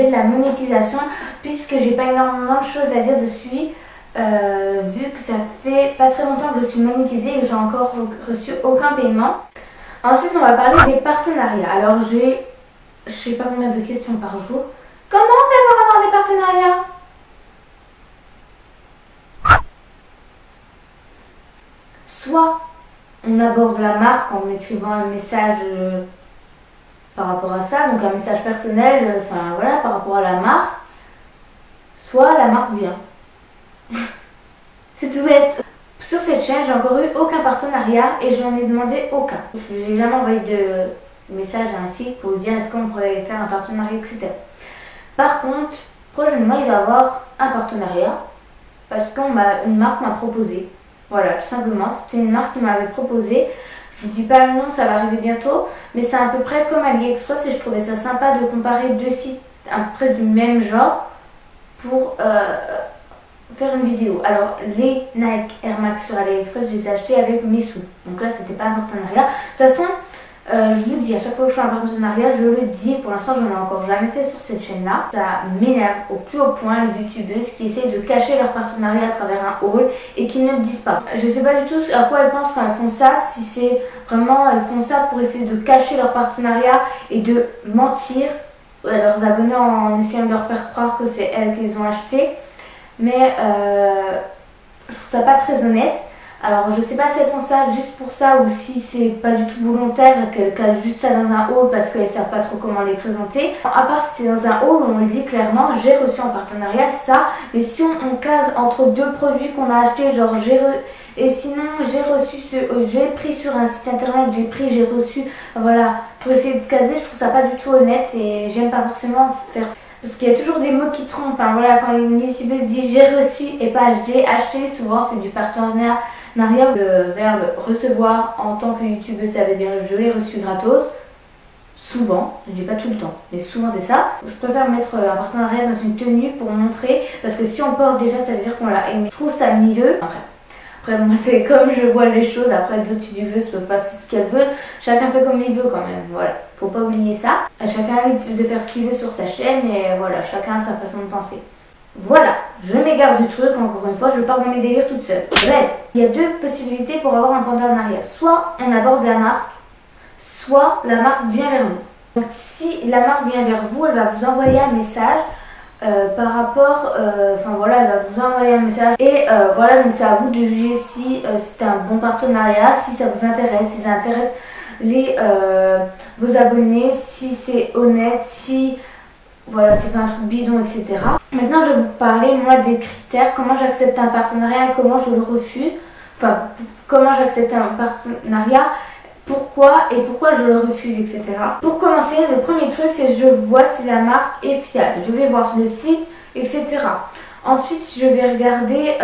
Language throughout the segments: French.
sujet de la monétisation, puisque j'ai pas énormément de choses à dire dessus, vu que ça fait pas très longtemps que je suis monétisée et que j'ai encore reçu aucun paiement. Ensuite, on va parler des partenariats. Alors, j'ai je sais pas combien de questions par jour. Comment on fait pour avoir des partenariats? Soit on aborde la marque en écrivant un message par rapport à ça, donc un message personnel, enfin voilà, par rapport à la marque, soit la marque vient. C'est tout bête. Sur cette chaîne, j'ai encore eu aucun partenariat et je n'en ai demandé aucun. Je n'ai jamais envoyé de message à un site pour dire est-ce qu'on pourrait faire un partenariat, etc. Par contre, prochainement, il va y avoir un partenariat parce qu'une marque m'a proposé. Voilà, tout simplement, c'était une marque qui m'avait proposé. Je vous dis pas le nom, ça va arriver bientôt, mais c'est à peu près comme AliExpress et je trouvais ça sympa de comparer deux sites à peu près du même genre pour faire une vidéo. Alors, les Nike Air Max sur AliExpress, je les ai achetés avec mes sous. Donc là, c'était pas un partenariat. De toute façon, je vous dis, à chaque fois que je fais un partenariat, je le dis. Pour l'instant, j'en ai encore jamais fait sur cette chaîne-là. Ça m'énerve au plus haut point les youtubeuses qui essaient de cacher leur partenariat à travers un haul et qui ne le disent pas. Je sais pas du tout à quoi elles pensent quand elles font ça. Si c'est vraiment, elles font ça pour essayer de cacher leur partenariat et de mentir à leurs abonnés en essayant de leur faire croire que c'est elles qui les ont achetés. Mais je trouve ça pas très honnête. Alors je sais pas si elles font ça juste pour ça ou si c'est pas du tout volontaire, qu'elles cachent juste ça dans un haul parce qu'elles savent pas trop comment les présenter. À part si c'est dans un haul, on le dit clairement, j'ai reçu en partenariat ça. Mais si on case entre deux produits qu'on a achetés, genre et sinon j'ai pris sur un site internet, j'ai reçu, voilà, pour essayer de caser, je trouve ça pas du tout honnête et j'aime pas forcément faire ça. Parce qu'il y a toujours des mots qui trompent. Enfin voilà, quand une youtubeuse dit j'ai reçu et pas j'ai acheté, souvent c'est du partenariat. Le verbe recevoir en tant que youtubeuse, ça veut dire je l'ai reçu gratos. Souvent, je dis pas tout le temps, mais souvent c'est ça. Je préfère mettre un partenariat dans une tenue pour montrer, parce que si on porte déjà, ça veut dire qu'on l'a aimé. Je trouve ça mieux. Après moi c'est comme je vois les choses, après d'autres youtubeuses peuvent faire ce qu'elles veulent, chacun fait comme il veut quand même, voilà, faut pas oublier ça. Chacun de faire ce qu'il veut sur sa chaîne et voilà, chacun a sa façon de penser. Voilà, je m'égare du truc, encore une fois, je pars dans mes délires toute seule. Bref, il y a deux possibilités pour avoir un partenariat, soit on aborde la marque, soit la marque vient vers nous. Donc si la marque vient vers vous, elle va vous envoyer un message. Par rapport, enfin voilà, elle va vous envoyer un message et voilà, donc c'est à vous de juger si c'est un bon partenariat, si ça vous intéresse, si ça intéresse vos abonnés, si c'est honnête, si voilà, c'est pas un truc bidon, etc. Maintenant, je vais vous parler moi des critères, comment j'accepte un partenariat et comment je le refuse, enfin comment j'accepte un partenariat. Pourquoi et pourquoi je le refuse, etc. Pour commencer, le premier truc, c'est je vois si la marque est fiable. Je vais voir le site, etc. Ensuite, je vais regarder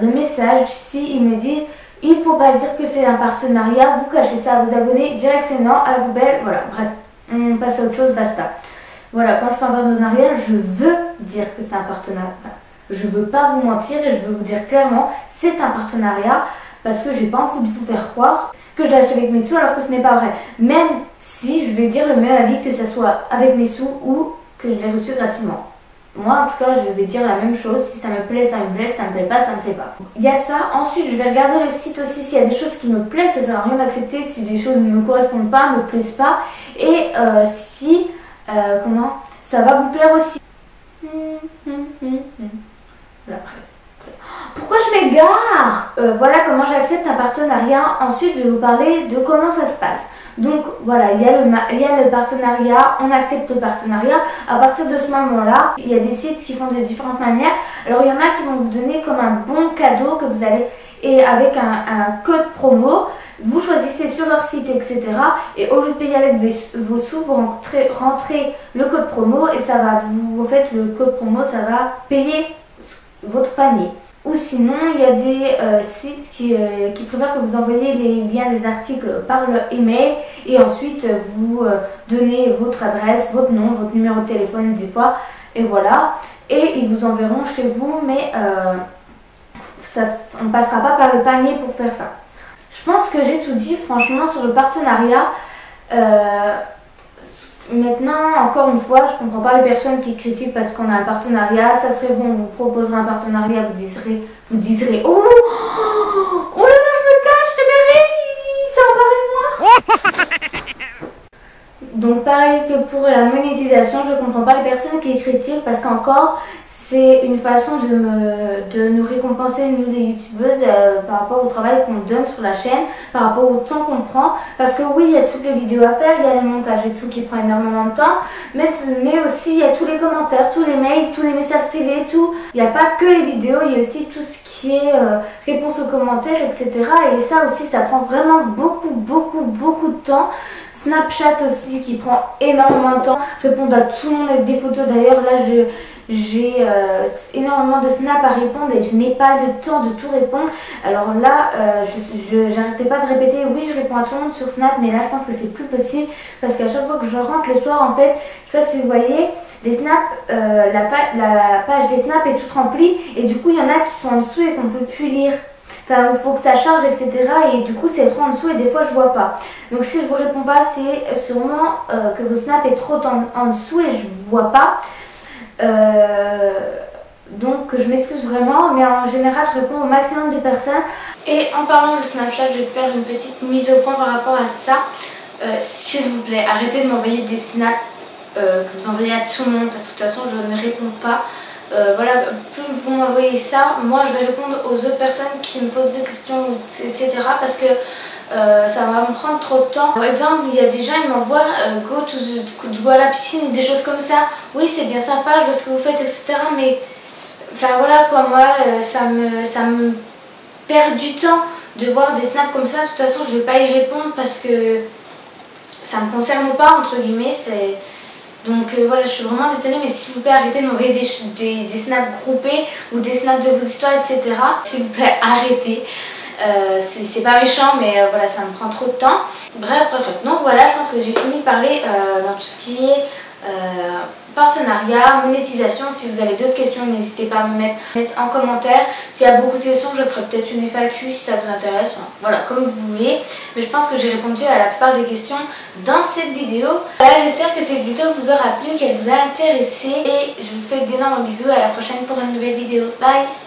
le message. Si il me dit il ne faut pas dire que c'est un partenariat, vous cachez ça à vos abonnés, direct c'est non, à la poubelle, voilà, bref, on passe à autre chose, basta. Voilà, quand je fais un partenariat, je veux dire que c'est un partenariat. Enfin, je veux pas vous mentir et je veux vous dire clairement, c'est un partenariat parce que j'ai pas envie de vous faire croire que je l'ai acheté avec mes sous alors que ce n'est pas vrai. Même si je vais dire le même avis que ce soit avec mes sous ou que je l'ai reçu gratuitement. Moi en tout cas je vais dire la même chose. Si ça me plaît, ça me plaît. Ça me plaît pas, ça me plaît pas. Il y a ça. Ensuite je vais regarder le site aussi. S'il y a des choses qui me plaisent, ça sert à rien d'accepter si des choses ne me correspondent pas, me plaisent pas. Et si comment ça va vous plaire aussi. Voilà, bref. Pourquoi je m'égare? Voilà comment j'accepte un partenariat. Ensuite, je vais vous parler de comment ça se passe. Donc voilà, il y a le partenariat, on accepte le partenariat. À partir de ce moment-là, il y a des sites qui font de différentes manières. Alors il y en a qui vont vous donner comme un bon cadeau que vous allez, et avec un code promo. Vous choisissez sur leur site, etc. Et au lieu de payer avec vos sous, vous rentrez le code promo et ça va vous, en fait, le code promo, ça va payer votre panier. Ou sinon, il y a des sites qui préfèrent que vous envoyez les liens des articles par leur email et ensuite vous donnez votre adresse, votre nom, votre numéro de téléphone des fois, et voilà. Et ils vous enverront chez vous, mais on ne passera pas par le panier pour faire ça. Je pense que j'ai tout dit franchement sur le partenariat. Maintenant, encore une fois, je comprends pas les personnes qui critiquent parce qu'on a un partenariat. Ça serait bon, on vous proposerait un partenariat, vous diserez oh, oh là là, je me cache, Ribéry, il s'est emparé de moi. Donc pareil que pour la monétisation, je comprends pas les personnes qui critiquent parce qu'encore c'est une façon de nous récompenser, nous les youtubeuses, par rapport au travail qu'on donne sur la chaîne, par rapport au temps qu'on prend. Parce que oui, il y a toutes les vidéos à faire, il y a le montage et tout qui prend énormément de temps, mais aussi il y a tous les commentaires, tous les mails, tous les messages privés, tout. Il n'y a pas que les vidéos, il y a aussi tout ce qui est réponse aux commentaires, etc. Et ça aussi, ça prend vraiment beaucoup de temps. Snapchat aussi qui prend énormément de temps, répondre à tout le monde avec des photos. D'ailleurs là j'ai énormément de snaps à répondre et je n'ai pas le temps de tout répondre. Alors là j'arrêtais pas de répéter oui, je réponds à tout le monde sur Snap, mais là je pense que c'est plus possible parce qu'à chaque fois que je rentre le soir, en fait, je sais pas si vous voyez, les snaps, la page des snaps est toute remplie et du coup il y en a qui sont en dessous et qu'on peut plus lire. Enfin, il faut que ça charge, etc. Et du coup, c'est trop en dessous et des fois, je vois pas. Donc, si je vous réponds pas, c'est sûrement que vos snaps est trop en dessous et je vois pas. Donc, je m'excuse vraiment, mais en général, je réponds au maximum de personnes. Et en parlant de Snapchat, je vais faire une petite mise au point par rapport à ça. S'il vous plaît, arrêtez de m'envoyer des snaps que vous envoyez à tout le monde parce que de toute façon, je ne réponds pas. Voilà, plus vous m'envoyez ça, moi je vais répondre aux autres personnes qui me posent des questions, etc. parce que ça va me prendre trop de temps. Par exemple, il y a des gens qui m'envoient go à la piscine, des choses comme ça. Oui, c'est bien sympa, je vois ce que vous faites, etc. Mais enfin voilà quoi, moi ça me perd du temps de voir des snaps comme ça. De toute façon, je vais pas y répondre parce que ça me concerne pas, entre guillemets. Donc voilà, je suis vraiment désolée, mais s'il vous plaît, arrêtez de m'envoyer des snaps groupés ou des snaps de vos histoires, etc. S'il vous plaît, arrêtez. C'est pas méchant, mais voilà, ça me prend trop de temps. Bref. Donc voilà, je pense que j'ai fini de parler dans tout ce qui est partenariat, monétisation. Si vous avez d'autres questions, n'hésitez pas à me mettre en commentaire. S'il y a beaucoup de questions, je ferai peut-être une FAQ si ça vous intéresse. Enfin, voilà, comme vous voulez. Mais je pense que j'ai répondu à la plupart des questions dans cette vidéo. Voilà, j'espère que cette vidéo vous aura plu, qu'elle vous a intéressé. Et je vous fais d'énormes bisous. À la prochaine pour une nouvelle vidéo. Bye!